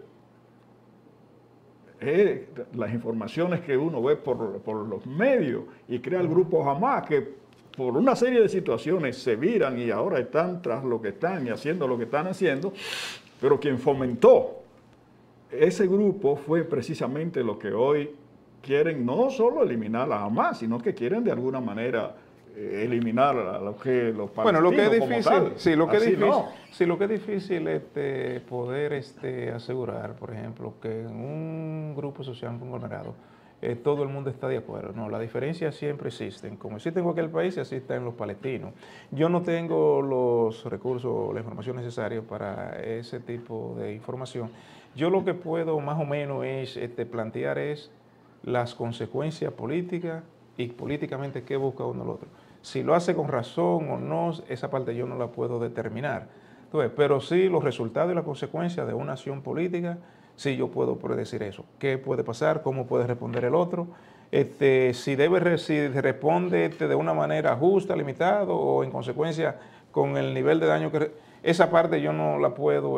Las informaciones que uno ve por los medios, y crea el grupo Hamas, que por una serie de situaciones se viran y ahora están tras lo que están y haciendo lo que están haciendo, pero quien fomentó ese grupo fue precisamente lo que hoy quieren no solo eliminar a Hamas, sino que quieren de alguna manera eliminar a los palestinos. Bueno, lo que es difícil, sí, lo que es difícil, no. sí, lo que es difícil es poder asegurar, por ejemplo, que en un grupo social conglomerado todo el mundo está de acuerdo. No, las diferencias siempre existen. Como existen en cualquier país, así están los palestinos. Yo no tengo los recursos, la información necesaria para ese tipo de información. Yo lo que puedo más o menos es plantear las consecuencias políticas y políticamente qué busca uno al otro. Si lo hace con razón o no, esa parte yo no la puedo determinar. Entonces, pero sí los resultados y las consecuencias de una acción política, sí yo puedo predecir eso. ¿Qué puede pasar? ¿Cómo puede responder el otro? Si responde de una manera justa, limitada o en consecuencia con el nivel de daño que... Esa parte yo no la puedo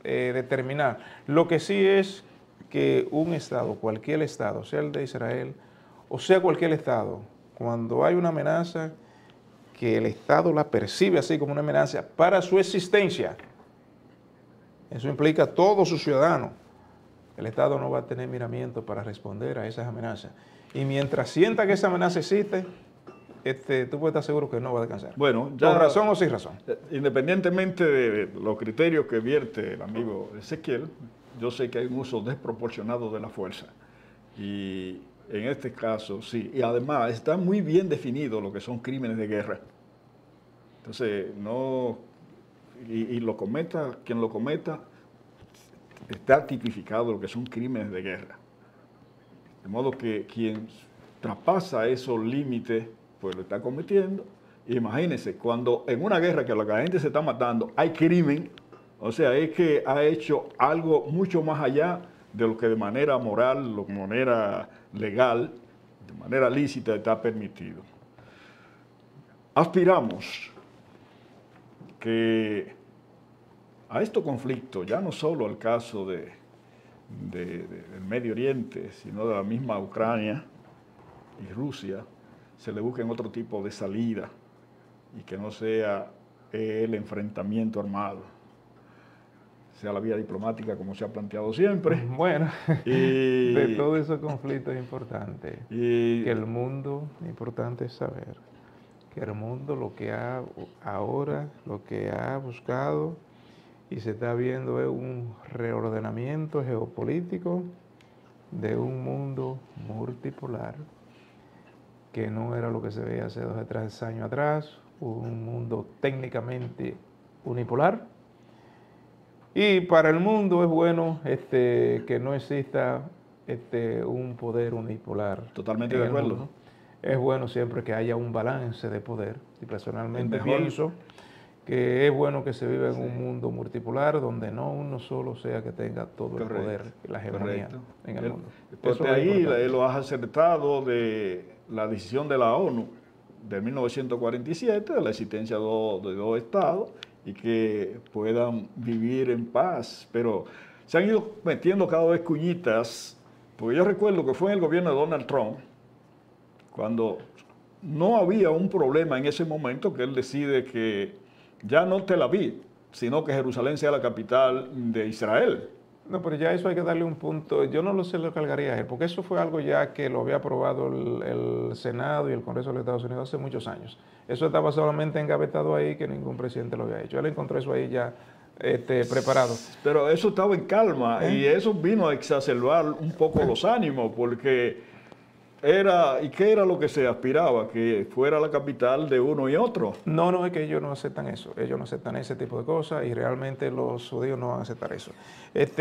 determinar. Lo que sí es que un Estado, cualquier Estado, sea el de Israel o sea cualquier Estado, cuando hay una amenaza, que el Estado la percibe así como una amenaza para su existencia, eso implica a todos sus ciudadanos. El Estado no va a tener miramiento para responder a esas amenazas. Y mientras sienta que esa amenaza existe, tú puedes estar seguro que no va a descansar. Bueno, ya, ¿con razón o sin razón? Independientemente de los criterios que vierte el amigo Ezequiel, yo sé que hay un uso desproporcionado de la fuerza. Y en este caso, sí. Y además está muy bien definido lo que son crímenes de guerra. Entonces, no... Y lo cometa, quien lo cometa, está tipificado lo que son crímenes de guerra. De modo que quien traspasa esos límites, pues lo está cometiendo. Imagínense, cuando en una guerra que la gente se está matando, hay crimen, o sea, es que ha hecho algo mucho más allá de lo que de manera moral, de manera legal, de manera lícita está permitido. Aspiramos que a estos conflictos, ya no solo al caso del Medio Oriente, sino de la misma Ucrania y Rusia, se le busquen otro tipo de salida y que no sea el enfrentamiento armado, sea la vía diplomática como se ha planteado siempre. Bueno, de todos esos conflictos es importante que el mundo, importante es saber que el mundo lo que ha buscado y se está viendo es un reordenamiento geopolítico de un mundo multipolar que no era lo que se veía hace 2 o 3 años atrás, un mundo técnicamente unipolar. Y para el mundo es bueno que no exista un poder unipolar. Totalmente de acuerdo. Mundo. Es bueno siempre que haya un balance de poder. Y personalmente pienso que es bueno que se viva en un mundo multipolar donde no uno solo sea que tenga todo el poder y la hegemonía en el mundo. Porque ahí lo has acertado de la decisión de la ONU de 1947, de la existencia de 2 estados, y que puedan vivir en paz. Pero se han ido metiendo cada vez cuñitas, porque yo recuerdo que fue en el gobierno de Donald Trump, cuando no había un problema en ese momento, que él decide que ya no Tel Aviv, sino que Jerusalén sea la capital de Israel. No, pero ya eso hay que darle un punto. Yo no se lo cargaría a él, porque eso fue algo ya que lo había aprobado el Senado y el Congreso de los Estados Unidos hace muchos años. Eso estaba solamente engavetado ahí, que ningún presidente lo había hecho. Él encontró eso ahí ya preparado. Pero eso estaba en calma y eso vino a exacerbar un poco los ánimos, porque ¿qué era lo que se aspiraba? Que fuera la capital de uno y otro. No, es que ellos no aceptan eso. Ellos no aceptan ese tipo de cosas y realmente los judíos no van a aceptar eso.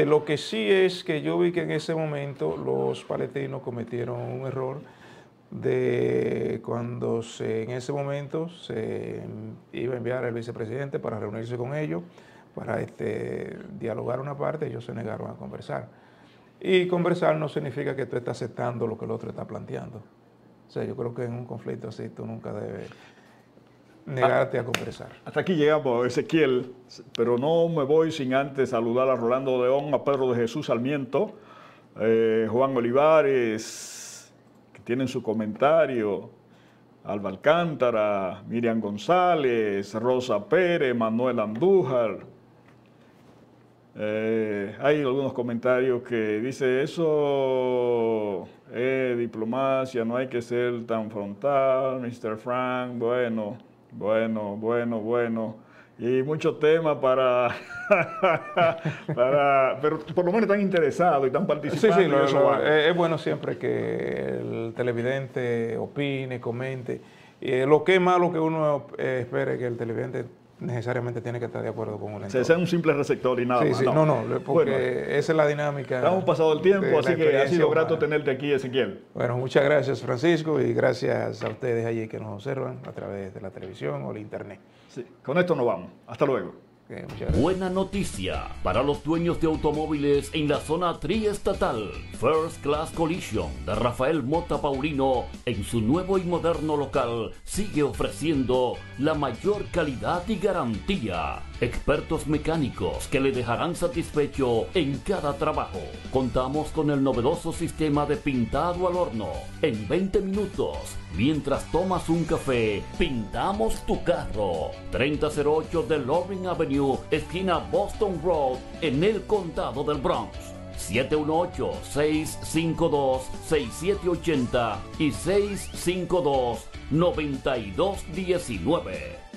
Lo que sí es que yo vi que en ese momento los palestinos cometieron un error de cuando en ese momento se iba a enviar el vicepresidente para reunirse con ellos, para dialogar una parte, ellos se negaron a conversar. Y conversar no significa que tú estás aceptando lo que el otro está planteando. O sea, yo creo que en un conflicto así tú nunca debes negarte a conversar. Hasta aquí llegamos, Ezequiel, pero no me voy sin antes saludar a Rolando León, a Pedro de Jesús Sarmiento, Juan Olivares, que tienen su comentario, Alba Alcántara, Miriam González, Rosa Pérez, Manuel Andújar. Hay algunos comentarios que dice eso es diplomacia, no hay que ser tan frontal, Mr. Frank, bueno. Y muchos temas para, pero por lo menos están interesados y están participando. Sí, es bueno siempre que el televidente opine, comente. Lo que es malo que uno espere que el televidente necesariamente tiene que estar de acuerdo con un sea un simple receptor y nada más. Sí, no, porque bueno, esa es la dinámica. Hemos pasado el tiempo, así que ha sido grato tenerte aquí, Ezequiel. Bueno, muchas gracias, Francisco, y gracias a ustedes allí que nos observan a través de la televisión o el internet. Sí, con esto nos vamos. Hasta luego. Buena noticia para los dueños de automóviles en la zona triestatal. First Class Collision de Rafael Mota Paulino en su nuevo y moderno local sigue ofreciendo la mayor calidad y garantía. Expertos mecánicos que le dejarán satisfecho en cada trabajo. Contamos con el novedoso sistema de pintado al horno. En 20 minutos, mientras tomas un café, pintamos tu carro. 3008 de Loring Avenue, esquina Boston Road, en el condado del Bronx. 718-652-6780 y 652-9219.